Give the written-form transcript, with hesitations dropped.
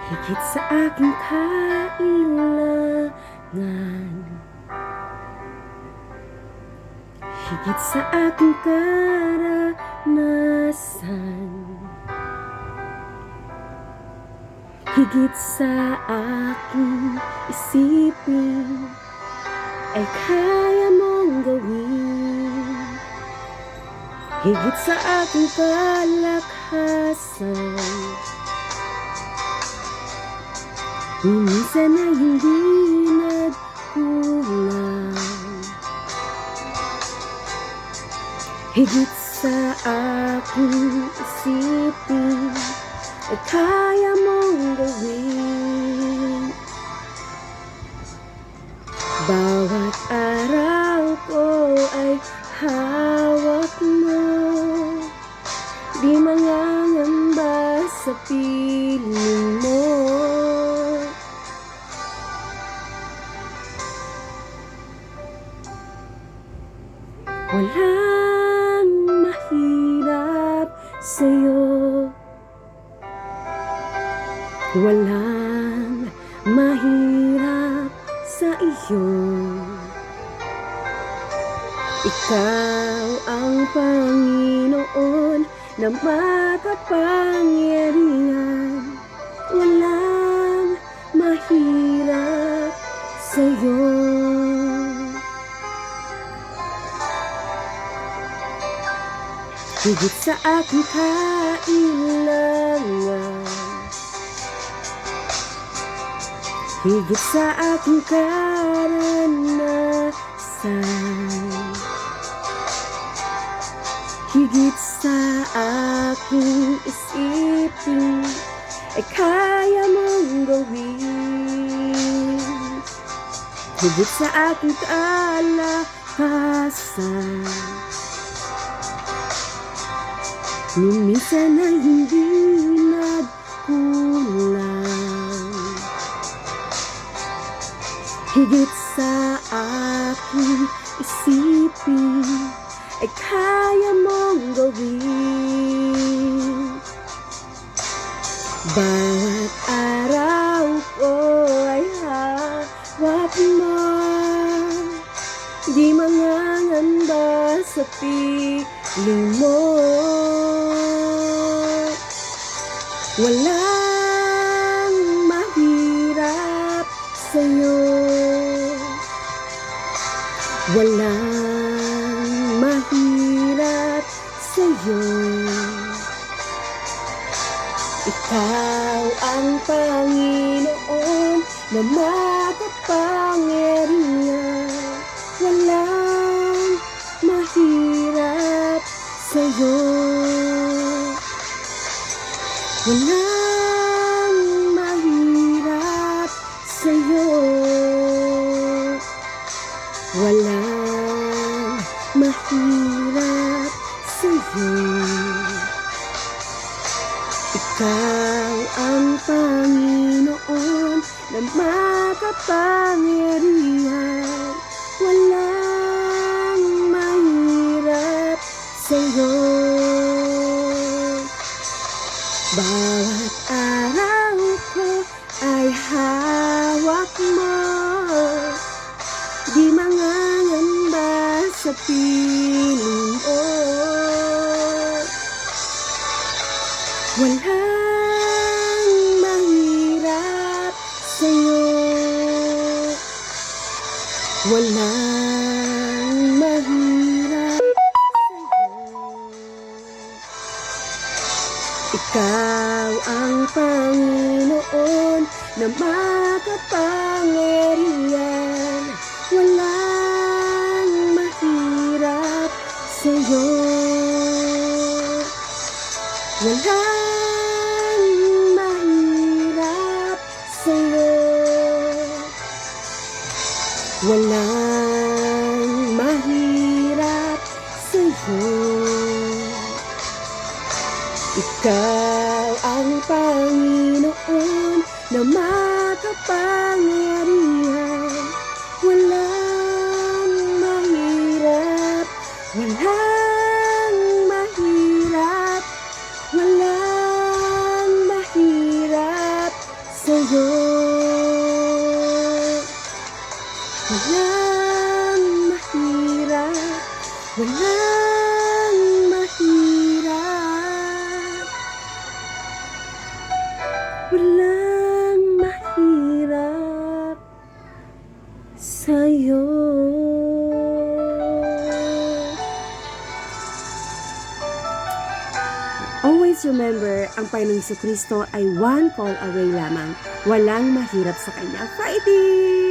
Higit sa aking kailangan, higit sa aking karanasan, higit sa aking isipin, ay kaya mong gawin. Higit sa aking kalakasan, minsan ay hindi nagkulang. Higit sa aking isipin, ay kaya mong gawin. Bawat araw ko ay hawak mo, di mangangamba sa piling mo. Walang mahirap sa'yo, walang mahirap sa iyo. Ikaw ang Panginoon na makapangyarihan. Walang mahirap sa'yo. Higit sa aking kailangan, higit sa aking karanasan, higit sa aking isipin, ay kaya mong gawin. Higit sa aking kalakasan, minsan ay hindi nagkulang. Higit sa aking isipin, ay kaya mong gawin. Bawat araw ko ay hawak mo, di mangangamba sa piling mo. Walang mahirap sa'yo, walang mahirap sa'yo. Ikaw ang Panginoon na makapangyarihan. Walang mahirap sa'yo, walang mahirap sa'yo, walang mahirap sa'yo. Ikaw ang Panginoon na makapangyarihan. Walang mahirap sa'yo. Bawat araw ko ay hawak mo, di mangangamba sa piling mo. Walang mahirap sa'yo, walang mahirap sa'yo. Ikaw ang Panginoon na makapangyarihan. Walang mahirap sa'yo, walang mahirap sa'yo, walang mahirap sa'yo. Ikaw ang Panginoon na makapangyarihan. Walang mahirap, walang mahirap, walang mahirap Walang mahirap. Walang mahirap sa'yo. Always remember, ang Panginoong Kristo ay one call away lamang. Walang mahirap sa Kanya. Fighting!